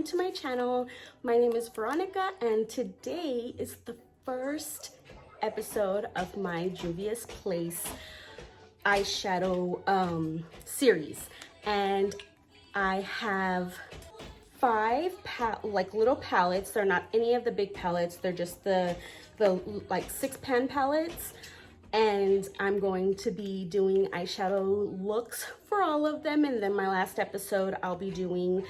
to my channel. My name is Veronica and today is the first episode of my Juvia's Place eyeshadow series, and I have five little palettes. They're not any of the big palettes, they're just the like 6-pan palettes, and I'm going to be doing eyeshadow looks for all of them. And then my last episode I'll be doing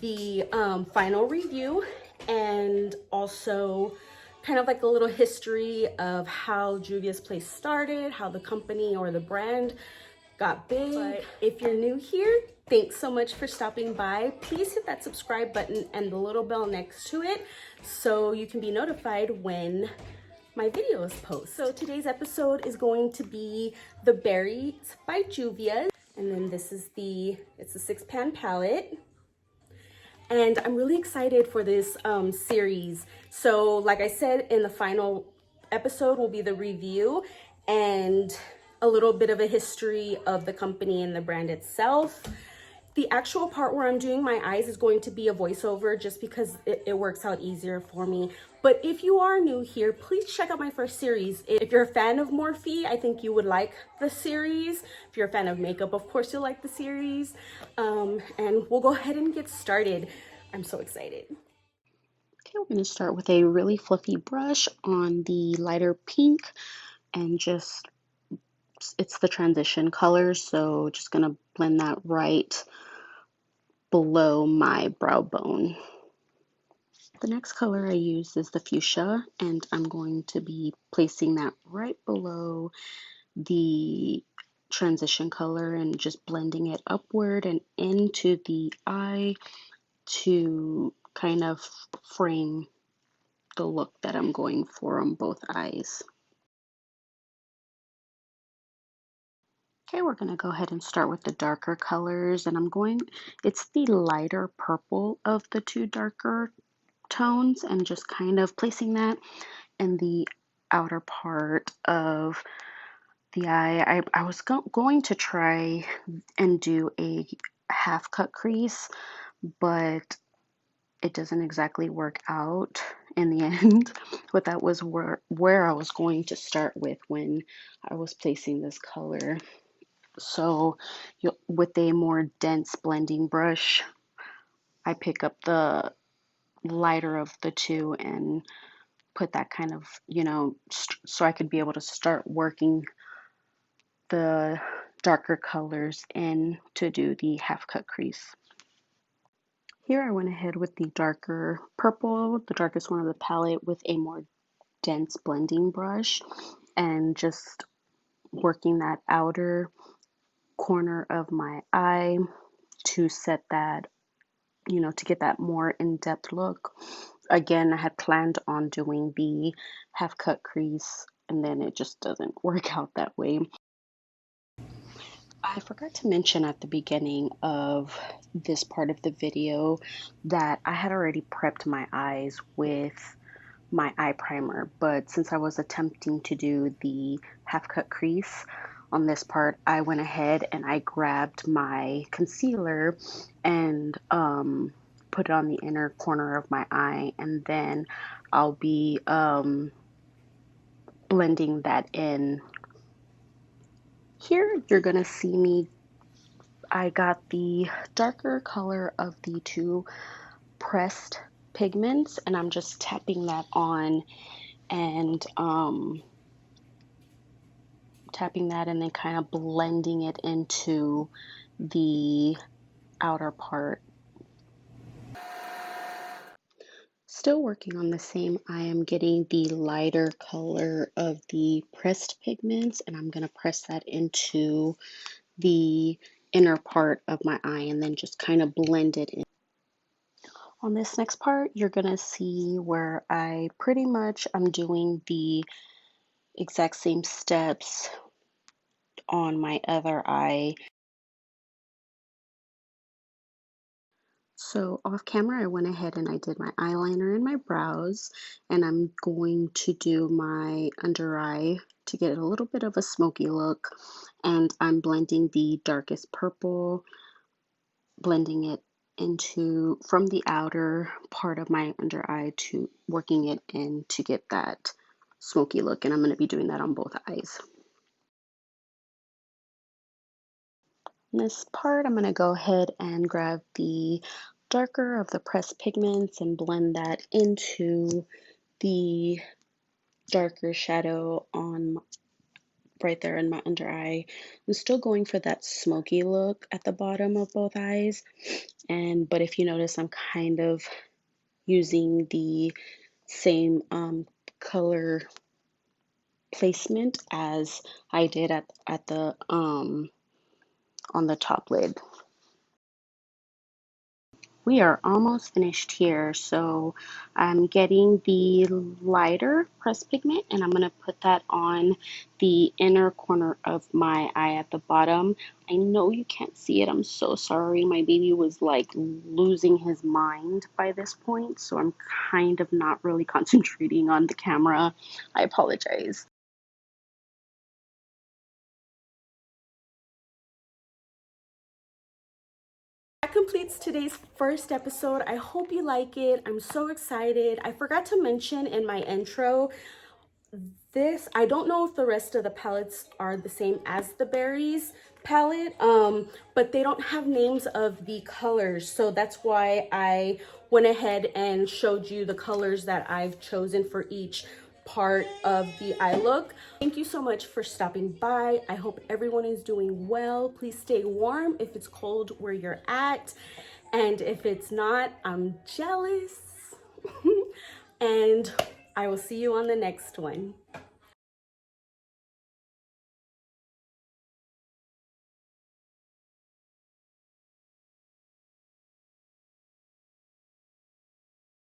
the final review, and also kind of like a little history of how Juvia's Place started, how the company or the brand got big. But if you're new here, thanks so much for stopping by. Please hit that subscribe button and the little bell next to it so you can be notified when my videos post. So today's episode is going to be the Berries by Juvia, and then this is it's a 6-pan palette. And I'm really excited for this series. So like I said, in the final episode will be the review and a little bit of a history of the company and the brand itself. The actual part where I'm doing my eyes is going to be a voiceover just because it works out easier for me. But if you are new here, please check out my first series. If you're a fan of Morphe, I think you would like the series. If you're a fan of makeup, of course you'll like the series. And we'll go ahead and get started. I'm so excited. Okay, we're going to start with a really fluffy brush on the lighter pink, and just, it's the transition color, so just going to blend that right below my brow bone. The next color I use is the fuchsia, and I'm going to be placing that right below the transition color and just blending it upward and into the eye to kind of frame the look that I'm going for on both eyes. Okay, we're going to go ahead and start with the darker colors, and it's the lighter purple of the two darker tones, and just kind of placing that in the outer part of the eye. I was going to try and do a half cut crease, but it doesn't exactly work out in the end. But that was where I was going to start with when I was placing this color. So with a more dense blending brush, I pick up the lighter of the two and put that kind of, so I could be able to start working the darker colors in to do the half cut crease. Here I went ahead with the darker purple, the darkest one of the palette, with a more dense blending brush, and just working that outer corner of my eye to set that, to get that more in-depth look. Again, I had planned on doing the half cut crease, and then it just doesn't work out that way. I forgot to mention at the beginning of this part of the video that I had already prepped my eyes with my eye primer, but since I was attempting to do the half cut crease on this part, I went ahead and I grabbed my concealer and put it on the inner corner of my eye, and then I'll be blending that in. Here you're gonna see me, I got the darker color of the two pressed pigments, and I'm just tapping that on and tapping that and then kind of blending it into the outer part. Still working on the same, I am getting the lighter color of the pressed pigments, and I'm going to press that into the inner part of my eye and then just kind of blend it in. On this next part, you're going to see where I pretty much am doing the exact same steps on my other eye. So off camera, I went ahead and I did my eyeliner and my brows, and I'm going to do my under eye to get a little bit of a smoky look, and I'm blending the darkest purple, blending it into from the outer part of my under eye to working it in to get that smoky look, and I'm going to be doing that on both eyes. In this part, I'm going to go ahead and grab the darker of the pressed pigments and blend that into the darker shadow on right there in my under eye. I'm still going for that smoky look at the bottom of both eyes, but if you notice, I'm kind of using the same color placement as I did at the on the top lid. We are almost finished here, so I'm getting the lighter pressed pigment and I'm going to put that on the inner corner of my eye at the bottom. I know you can't see it. I'm so sorry. My baby was like losing his mind by this point, so I'm kind of not really concentrating on the camera. I apologize. That completes today's first episode. I hope you like it. I'm so excited. I forgot to mention in my intro, I don't know if the rest of the palettes are the same as the berries palette, but they don't have names of the colors, so that's why I went ahead and showed you the colors that I've chosen for each part of the eye look. Thank you so much for stopping by. I hope everyone is doing well. Please stay warm if it's cold where you're at, and if it's not, I'm jealous. And I will see you on the next one.